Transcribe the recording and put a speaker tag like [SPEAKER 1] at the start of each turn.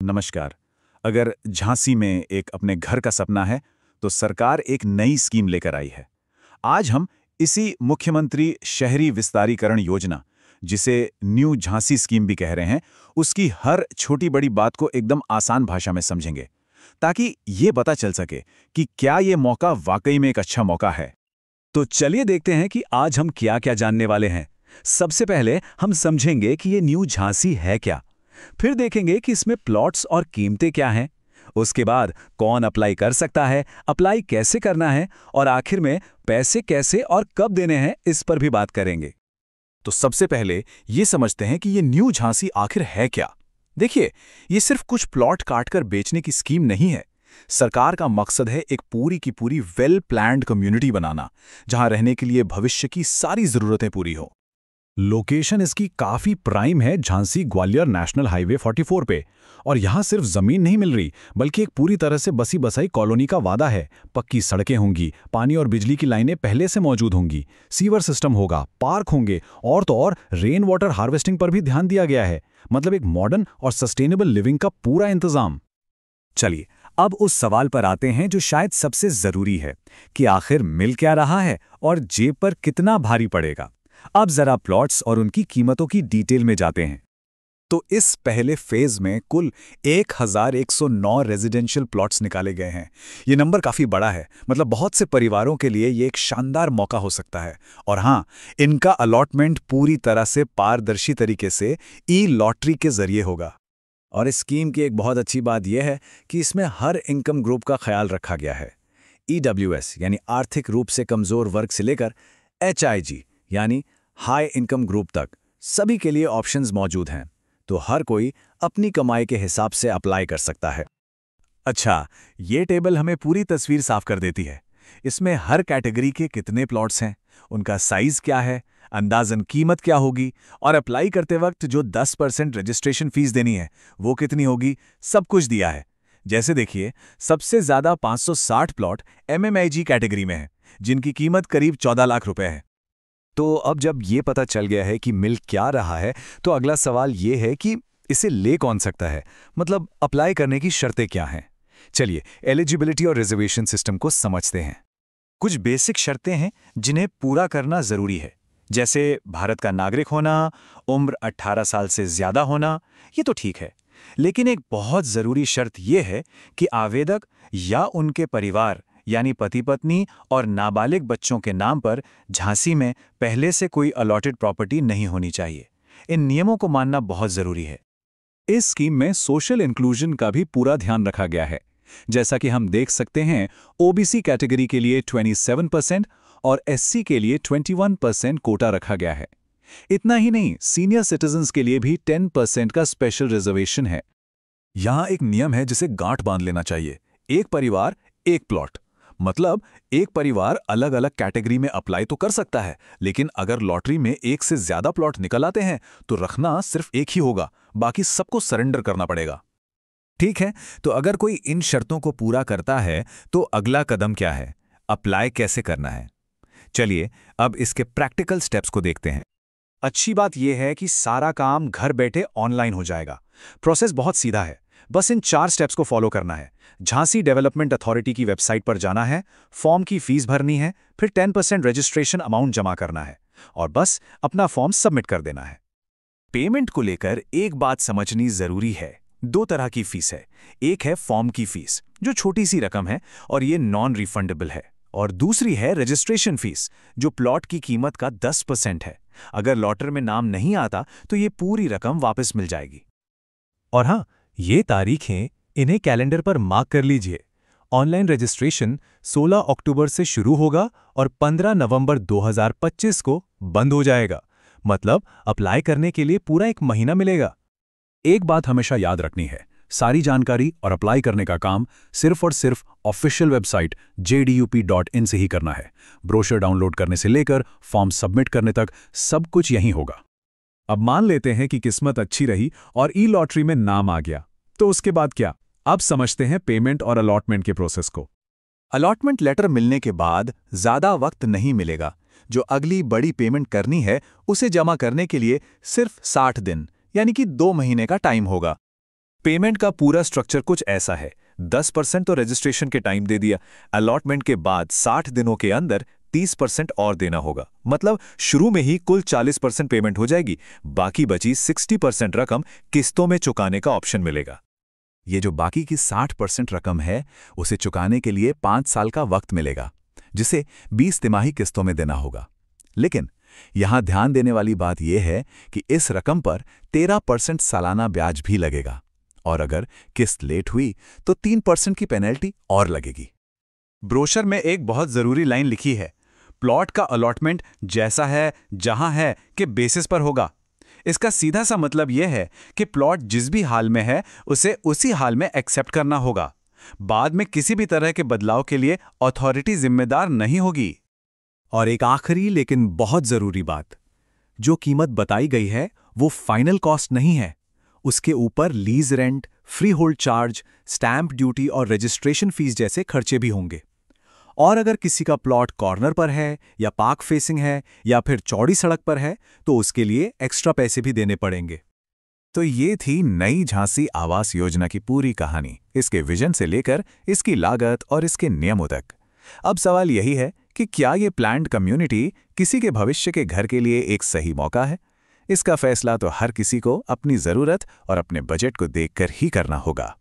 [SPEAKER 1] नमस्कार। अगर झांसी में एक अपने घर का सपना है, तो सरकार एक नई स्कीम लेकर आई है। आज हम इसी मुख्यमंत्री शहरी विस्तारीकरण योजना, जिसे न्यू झांसी स्कीम भी कह रहे हैं, उसकी हर छोटी बड़ी बात को एकदम आसान भाषा में समझेंगे, ताकि ये पता चल सके कि क्या ये मौका वाकई में एक अच्छा मौका है।
[SPEAKER 2] तो चलिए देखते हैं कि आज हम क्या क्या जानने वाले हैं। सबसे पहले हम समझेंगे कि ये न्यू झांसी है क्या। फिर देखेंगे कि इसमें प्लॉट्स और कीमतें क्या हैं। उसके बाद कौन अप्लाई कर सकता है, अप्लाई कैसे करना है, और आखिर में पैसे कैसे और कब देने हैं, इस पर भी बात करेंगे।
[SPEAKER 1] तो सबसे पहले ये समझते हैं कि ये न्यू झांसी आखिर है क्या। देखिए, ये सिर्फ कुछ प्लॉट काटकर बेचने की स्कीम नहीं है। सरकार का मकसद है एक पूरी की पूरी वेल प्लान्ड कम्युनिटी बनाना, जहां रहने के लिए भविष्य की सारी जरूरतें पूरी हो। लोकेशन इसकी काफी प्राइम है, झांसी ग्वालियर नेशनल हाईवे 44 पे। और यहाँ सिर्फ जमीन नहीं मिल रही, बल्कि एक पूरी तरह से बसी बसाई कॉलोनी का वादा है। पक्की सड़कें होंगी, पानी और बिजली की लाइनें पहले से मौजूद होंगी, सीवर सिस्टम होगा, पार्क होंगे, और तो और रेन वाटर हार्वेस्टिंग पर भी ध्यान दिया गया है। मतलब एक मॉडर्न और सस्टेनेबल लिविंग का पूरा इंतजाम।
[SPEAKER 2] चलिए, अब उस सवाल पर आते हैं जो शायद सबसे जरूरी है कि आखिर मिल क्या रहा है और जेब पर कितना भारी पड़ेगा। अब जरा प्लॉट्स और उनकी कीमतों की डिटेल में जाते हैं।
[SPEAKER 1] तो इस पहले फेज में कुल 1109 रेजिडेंशियल प्लॉट्स निकाले गए हैं। ये नंबर काफी बड़ा है, मतलब बहुत से परिवारों के लिए ये एक शानदार मौका हो सकता है। और हाँ, इनका अलॉटमेंट पूरी तरह से पारदर्शी तरीके से ई लॉटरी के जरिए होगा।
[SPEAKER 2] और इस स्कीम की एक बहुत अच्छी बात यह है कि इसमें हर इनकम ग्रुप का ख्याल रखा गया है। ईडब्ल्यूएस यानी आर्थिक रूप से कमजोर वर्ग से लेकर एचआईजी यानी हाई इनकम ग्रुप तक सभी के लिए ऑप्शंस मौजूद हैं। तो हर कोई अपनी कमाई के हिसाब से अप्लाई कर सकता है।
[SPEAKER 1] अच्छा, ये टेबल हमें पूरी तस्वीर साफ कर देती है। इसमें हर कैटेगरी के कितने प्लॉट्स हैं, उनका साइज क्या है, अंदाजन कीमत क्या होगी, और अप्लाई करते वक्त जो 10% रजिस्ट्रेशन फीस देनी है वो कितनी होगी, सब कुछ दिया है। जैसे देखिए, सबसे ज्यादा 560 प्लॉट एमएमआईजी कैटेगरी में है, जिनकी कीमत करीब 14 लाख रुपए है।
[SPEAKER 2] तो अब जब ये पता चल गया है कि मिल क्या रहा है, तो अगला सवाल ये है कि इसे ले कौन सकता है, मतलब अप्लाई करने की शर्तें क्या हैं। चलिए, एलिजिबिलिटी और रिजर्वेशन सिस्टम को समझते हैं।
[SPEAKER 1] कुछ बेसिक शर्तें हैं जिन्हें पूरा करना जरूरी है, जैसे भारत का नागरिक होना, उम्र 18 साल से ज्यादा होना। ये तो ठीक है, लेकिन एक बहुत जरूरी शर्त यह है कि आवेदक या उनके परिवार यानी पति पत्नी और नाबालिग बच्चों के नाम पर झांसी में पहले से कोई अलॉटेड प्रॉपर्टी नहीं होनी चाहिए। इन नियमों को मानना बहुत जरूरी है।
[SPEAKER 2] इस स्कीम में सोशल इंक्लूजन का भी पूरा ध्यान रखा गया है। जैसा कि हम देख सकते हैं, ओबीसी कैटेगरी के लिए 27% और एससी के लिए 21% कोटा रखा गया है। इतना ही नहीं, सीनियर सिटीजन्स के लिए भी 10% का स्पेशल रिजर्वेशन है।
[SPEAKER 1] यहां एक नियम है जिसे गांठ बांध लेना चाहिए। एक परिवार एक प्लॉट। मतलब एक परिवार अलग अलग कैटेगरी में अप्लाई तो कर सकता है, लेकिन अगर लॉटरी में एक से ज्यादा प्लॉट निकल आते हैं तो रखना सिर्फ एक ही होगा, बाकी सबको सरेंडर करना पड़ेगा।
[SPEAKER 2] ठीक है, तो अगर कोई इन शर्तों को पूरा करता है तो अगला कदम क्या है, अप्लाई कैसे करना है। चलिए, अब इसके प्रैक्टिकल स्टेप्स को देखते हैं।
[SPEAKER 1] अच्छी बात यह है कि सारा काम घर बैठे ऑनलाइन हो जाएगा। प्रोसेस बहुत सीधा है, बस इन 4 स्टेप्स को फॉलो करना है। झांसी डेवलपमेंट अथॉरिटी की वेबसाइट पर जाना है, फॉर्म की फीस भरनी है, फिर 10% रजिस्ट्रेशन अमाउंट जमा करना है, और बस अपना फॉर्म सबमिट कर देना है। पेमेंट को लेकर एक बात समझनी जरूरी है। 2 तरह की फीस है। एक है फॉर्म की फीस, जो छोटी सी रकम है और ये नॉन रिफंडेबल है, और दूसरी है रजिस्ट्रेशन फीस, जो प्लॉट की कीमत का 10% है। अगर लॉटर में नाम नहीं आता तो ये पूरी रकम वापस मिल जाएगी।
[SPEAKER 2] और हाँ, ये तारीखें इन्हें कैलेंडर पर मार्क कर लीजिए। ऑनलाइन रजिस्ट्रेशन 16 अक्टूबर से शुरू होगा और 15 नवंबर 2025 को बंद हो जाएगा। मतलब अप्लाई करने के लिए पूरा 1 महीना मिलेगा।
[SPEAKER 1] एक बात हमेशा याद रखनी है, सारी जानकारी और अप्लाई करने का काम सिर्फ और सिर्फ ऑफिशियल वेबसाइट jdup.in से ही करना है। ब्रोशर डाउनलोड करने से लेकर फॉर्म सबमिट करने तक सब कुछ यहीं होगा।
[SPEAKER 2] अब मान लेते हैं कि किस्मत अच्छी रही और ई लॉटरी में नाम आ गया, तो उसके बाद क्या। अब समझते हैं पेमेंट और अलॉटमेंट के प्रोसेस को।
[SPEAKER 1] अलॉटमेंट लेटर मिलने के बाद ज्यादा वक्त नहीं मिलेगा। जो अगली बड़ी पेमेंट करनी है उसे जमा करने के लिए सिर्फ 60 दिन यानी कि 2 महीने का टाइम होगा। पेमेंट का पूरा स्ट्रक्चर कुछ ऐसा है। 10% तो रजिस्ट्रेशन के टाइम दे दिया, अलॉटमेंट के बाद 60 दिनों के अंदर 30% और देना होगा। मतलब शुरू में ही कुल 40% पेमेंट हो जाएगी, बाकी बची 60% रकम किस्तों में चुकाने का ऑप्शन मिलेगा।
[SPEAKER 2] ये जो बाकी की 60% रकम है उसे चुकाने के लिए 5 साल का वक्त मिलेगा, जिसे 20 तिमाही किस्तों में देना होगा। लेकिन यहां ध्यान देने वाली बात यह है कि इस रकम पर 13% सालाना ब्याज भी लगेगा, और अगर किस्त लेट हुई तो 3% की पेनल्टी और लगेगी।
[SPEAKER 1] ब्रोशर में एक बहुत जरूरी लाइन लिखी है, प्लॉट का अलॉटमेंट जैसा है जहां है के बेसिस पर होगा। इसका सीधा सा मतलब यह है कि प्लॉट जिस भी हाल में है उसे उसी हाल में एक्सेप्ट करना होगा। बाद में किसी भी तरह के बदलाव के लिए अथॉरिटी जिम्मेदार नहीं होगी।
[SPEAKER 2] और एक आखिरी लेकिन बहुत जरूरी बात, जो कीमत बताई गई है वो फाइनल कॉस्ट नहीं है। उसके ऊपर lease rent, free hold charge, stamp duty और रजिस्ट्रेशन फीस जैसे खर्चे भी होंगे। और अगर किसी का प्लॉट कॉर्नर पर है या पार्क फेसिंग है या फिर चौड़ी सड़क पर है तो उसके लिए एक्स्ट्रा पैसे भी देने पड़ेंगे।
[SPEAKER 1] तो ये थी नई झांसी आवास योजना की पूरी कहानी, इसके विजन से लेकर इसकी लागत और इसके नियमों तक। अब सवाल यही है कि क्या ये प्लान्ड कम्युनिटी किसी के भविष्य के घर के लिए एक सही मौका है? इसका फैसला तो हर किसी को अपनी ज़रूरत और अपने बजट को देखकर ही करना होगा।